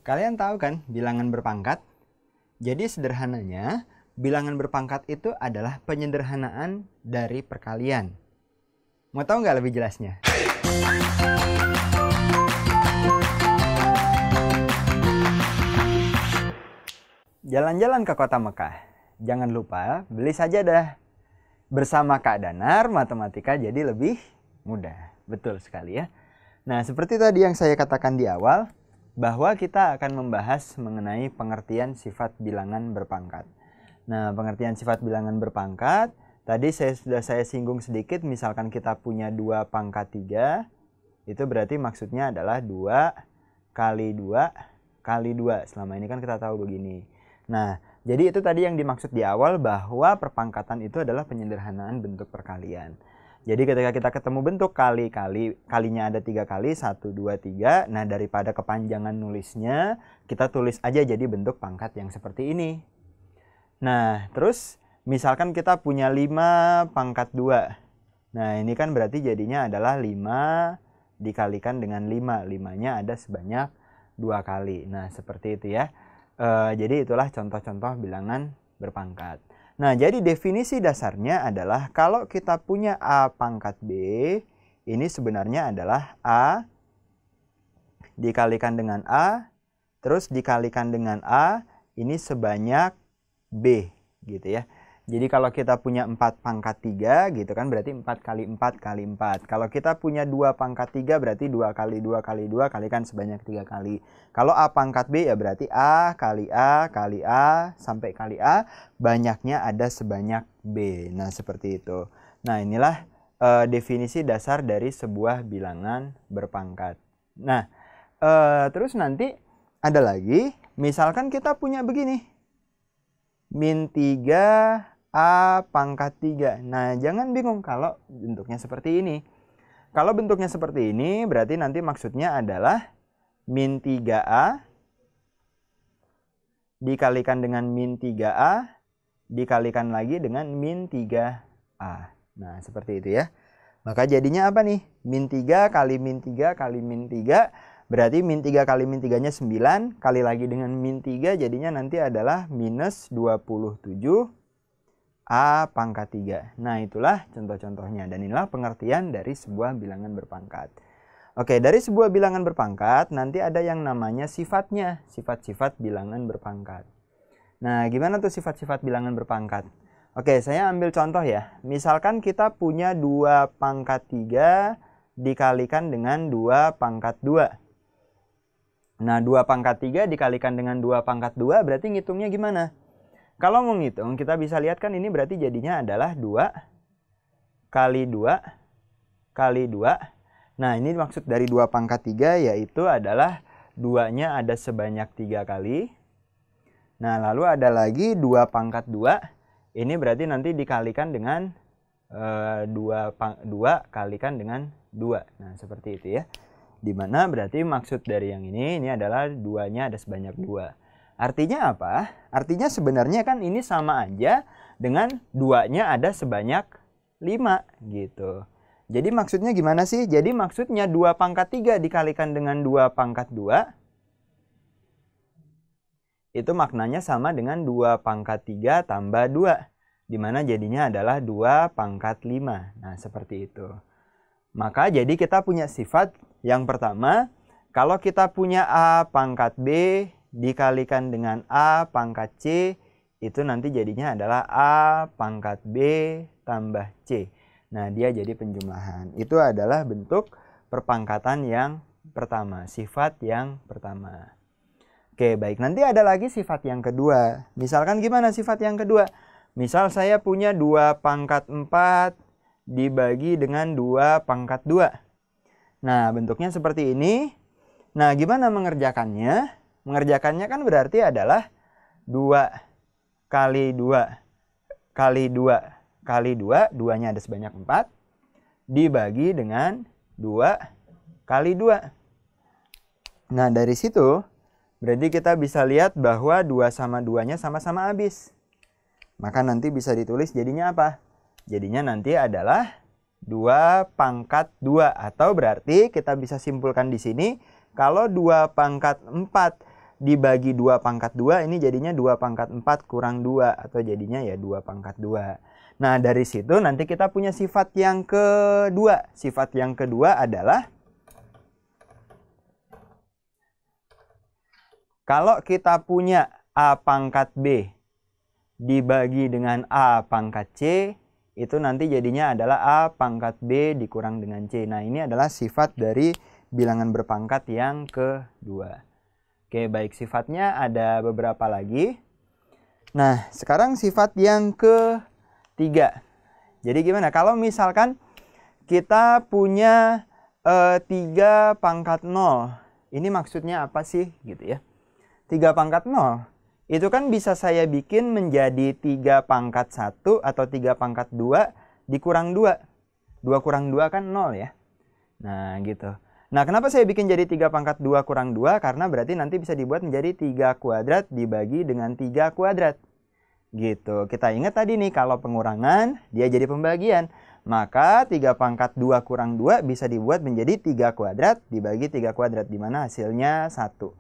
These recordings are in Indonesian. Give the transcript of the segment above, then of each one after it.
Kalian tahu kan bilangan berpangkat? Jadi sederhananya, bilangan berpangkat itu adalah penyederhanaan dari perkalian. Mau tahu nggak lebih jelasnya? Jalan-jalan ke kota Mekah. Jangan lupa beli sajadah. Bersama Kak Danar, matematika jadi lebih mudah. Betul sekali ya. Nah, seperti tadi yang saya katakan di awal, bahwa kita akan membahas mengenai pengertian sifat bilangan berpangkat. Nah, pengertian sifat bilangan berpangkat, tadi sudah saya singgung sedikit, misalkan kita punya 2 pangkat 3, itu berarti maksudnya adalah 2 kali 2 kali 2. Selama ini kan kita tahu begini. Nah, jadi itu tadi yang dimaksud di awal bahwa perpangkatan itu adalah penyederhanaan bentuk perkalian. Jadi ketika kita ketemu bentuk kalinya ada 3 kali, 1, 2, 3. Nah, daripada kepanjangan nulisnya, kita tulis aja jadi bentuk pangkat yang seperti ini. Nah, terus misalkan kita punya 5 pangkat 2. Nah, ini kan berarti jadinya adalah 5 dikalikan dengan 5. 5-nya ada sebanyak 2 kali. Nah, seperti itu ya. Jadi itulah contoh-contoh bilangan berpangkat. Nah, jadi definisi dasarnya adalah kalau kita punya A pangkat B, ini sebenarnya adalah A dikalikan dengan A, terus dikalikan dengan A, ini sebanyak B, gitu ya. Jadi kalau kita punya 4 pangkat 3, gitu kan, berarti 4 kali 4 kali 4. Kalau kita punya 2 pangkat 3, berarti 2 kali 2 kali 2, kalikan sebanyak 3 kali. Kalau A pangkat B, ya berarti A kali A, sampai kali A, banyaknya ada sebanyak B. Nah, seperti itu. Nah, inilah definisi dasar dari sebuah bilangan berpangkat. Nah, terus nanti ada lagi, misalkan kita punya begini. Min 3 A pangkat 3. Nah, jangan bingung kalau bentuknya seperti ini. Kalau bentuknya seperti ini, berarti nanti maksudnya adalah min 3A dikalikan dengan min 3A dikalikan lagi dengan min 3A. Nah, seperti itu ya. Maka jadinya apa nih? Min 3 kali min 3 kali min 3. Berarti min 3 kali min 3-nya 9. Kali lagi dengan min 3 jadinya nanti adalah minus 27 A pangkat 3. Nah, itulah contoh-contohnya. Dan inilah pengertian dari sebuah bilangan berpangkat. Oke, dari sebuah bilangan berpangkat, nanti ada yang namanya sifatnya. Sifat-sifat bilangan berpangkat. Nah, gimana tuh sifat-sifat bilangan berpangkat? Oke, saya ambil contoh ya. Misalkan kita punya 2 pangkat 3 dikalikan dengan 2 pangkat 2. Nah, 2 pangkat 3 dikalikan dengan 2 pangkat 2 berarti ngitungnya gimana? Kalau mau ngitung, kita bisa lihat kan ini berarti jadinya adalah 2 kali 2 kali 2. Nah, ini maksud dari 2 pangkat 3 yaitu adalah 2-nya ada sebanyak 3 kali. Nah, lalu ada lagi 2 pangkat 2. Ini berarti nanti dikalikan dengan 2 kalikan dengan 2. Nah, seperti itu ya. Dimana berarti maksud dari yang ini adalah 2-nya ada sebanyak 2. Artinya apa? Artinya sebenarnya kan ini sama aja dengan 2-nya ada sebanyak 5 gitu. Jadi maksudnya gimana sih? Jadi maksudnya 2 pangkat 3 dikalikan dengan 2 pangkat 2. Itu maknanya sama dengan 2 pangkat 3 tambah 2. Dimana jadinya adalah 2 pangkat 5. Nah, seperti itu. Maka jadi kita punya sifat yang pertama. Kalau kita punya A pangkat B dikalikan dengan A pangkat C, itu nanti jadinya adalah A pangkat B tambah C. Nah, dia jadi penjumlahan. Itu adalah bentuk perpangkatan yang pertama, sifat yang pertama. Oke, baik. Nanti ada lagi sifat yang kedua. Misalkan gimana sifat yang kedua? Misal saya punya 2 pangkat 4 dibagi dengan 2 pangkat 2. Nah, bentuknya seperti ini. Nah, gimana mengerjakannya? Mengerjakannya kan berarti adalah 2 kali 2 kali 2 kali 2. 2-nya ada sebanyak 4. Dibagi dengan 2 kali 2. Nah, dari situ berarti kita bisa lihat bahwa 2 sama 2-nya sama-sama habis. Maka nanti bisa ditulis jadinya apa? Jadinya nanti adalah 2 pangkat 2. Atau berarti kita bisa simpulkan di sini kalau 2 pangkat 4 dibagi 2 pangkat 2, ini jadinya 2 pangkat 4 kurang 2, atau jadinya ya 2 pangkat 2. Nah, dari situ nanti kita punya sifat yang kedua. Sifat yang kedua adalah kalau kita punya A pangkat B dibagi dengan A pangkat C, itu nanti jadinya adalah A pangkat B dikurang dengan C. Nah, ini adalah sifat dari bilangan berpangkat yang kedua. Oke, baik, sifatnya ada beberapa lagi. Nah, sekarang sifat yang ketiga. Jadi gimana? Kalau misalkan kita punya 3 pangkat 0. Ini maksudnya apa sih? Gitu ya. 3 pangkat 0. Itu kan bisa saya bikin menjadi 3 pangkat 1 atau 3 pangkat 2 dikurang 2. 2 kurang 2 kan 0 ya. Nah, gitu. Nah, kenapa saya bikin jadi 3 pangkat 2 kurang 2? Karena berarti nanti bisa dibuat menjadi 3 kuadrat dibagi dengan 3 kuadrat. Gitu. Kita ingat tadi nih, kalau pengurangan, dia jadi pembagian. Maka 3 pangkat 2 kurang 2 bisa dibuat menjadi 3 kuadrat dibagi 3 kuadrat. Dimana hasilnya 1.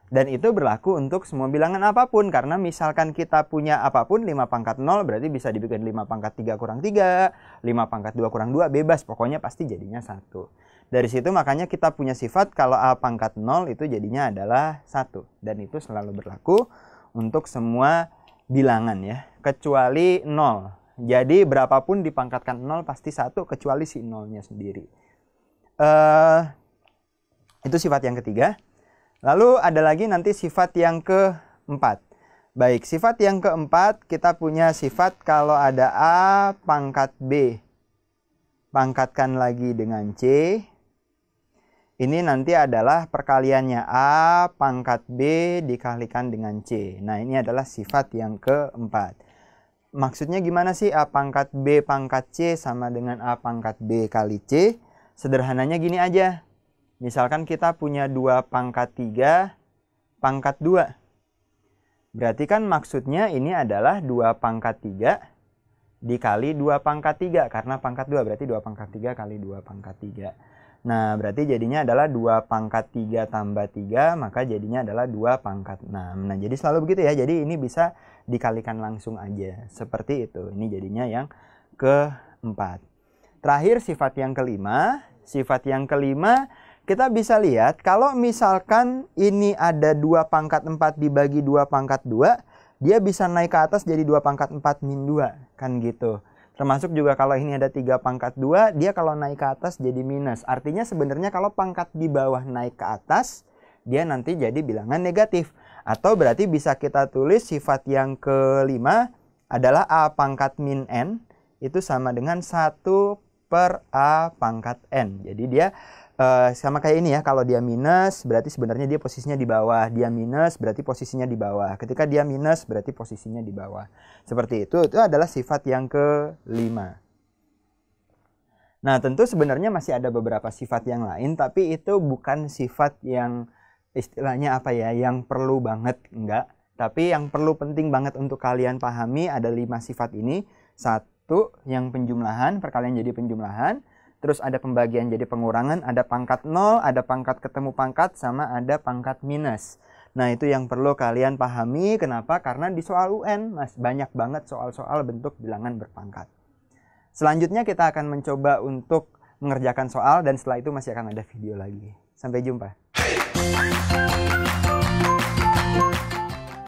Dan itu berlaku untuk semua bilangan apapun. Karena misalkan kita punya apapun 5 pangkat 0 berarti bisa dibikin 5 pangkat 3 kurang 3, 5 pangkat 2 kurang 2, bebas. Pokoknya pasti jadinya 1. Dari situ makanya kita punya sifat kalau A pangkat 0 itu jadinya adalah 1. Dan itu selalu berlaku untuk semua bilangan ya. Kecuali 0. Jadi berapapun dipangkatkan 0 pasti 1 kecuali si 0-nya sendiri. Itu sifat yang ketiga. Lalu ada lagi nanti sifat yang keempat. Baik, sifat yang keempat kita punya sifat kalau ada A pangkat B pangkatkan lagi dengan C. Ini nanti adalah perkaliannya A pangkat B dikalikan dengan C. Nah, ini adalah sifat yang keempat. Maksudnya gimana sih A pangkat B pangkat C sama dengan A pangkat B kali C? Sederhananya gini aja. Misalkan kita punya 2 pangkat 3 pangkat 2. Berarti kan maksudnya ini adalah 2 pangkat 3 dikali 2 pangkat 3. Karena pangkat 2 berarti 2 pangkat 3 kali 2 pangkat 3. Nah, berarti jadinya adalah 2 pangkat 3 tambah 3, maka jadinya adalah 2 pangkat 6. Nah, jadi selalu begitu ya. Jadi ini bisa dikalikan langsung aja. Seperti itu. Ini jadinya yang keempat. Terakhir sifat yang kelima. Sifat yang kelima kita bisa lihat kalau misalkan ini ada 2 pangkat 4 dibagi 2 pangkat 2, dia bisa naik ke atas jadi 2 pangkat 4 min 2. Kan gitu. Termasuk juga kalau ini ada 3 pangkat 2, dia kalau naik ke atas jadi minus. Artinya sebenarnya kalau pangkat di bawah naik ke atas, dia nanti jadi bilangan negatif. Atau berarti bisa kita tulis sifat yang kelima adalah A pangkat min N. Itu sama dengan 1 per A pangkat N. Jadi dia sama kayak ini ya, kalau dia minus berarti sebenarnya dia posisinya di bawah, dia minus berarti posisinya di bawah, ketika dia minus berarti posisinya di bawah. Seperti itu adalah sifat yang kelima. Nah, tentu sebenarnya masih ada beberapa sifat yang lain, tapi itu bukan sifat yang istilahnya apa ya, yang perlu banget, enggak. Tapi yang perlu penting banget untuk kalian pahami ada 5 sifat ini. 1, yang penjumlahan, perkalian jadi penjumlahan. Terus ada pembagian jadi pengurangan, ada pangkat 0, ada pangkat ketemu pangkat, sama ada pangkat minus. Nah, itu yang perlu kalian pahami. Kenapa? Karena di soal UN banyak banget soal-soal bentuk bilangan berpangkat. Selanjutnya kita akan mencoba untuk mengerjakan soal, dan setelah itu masih akan ada video lagi. Sampai jumpa.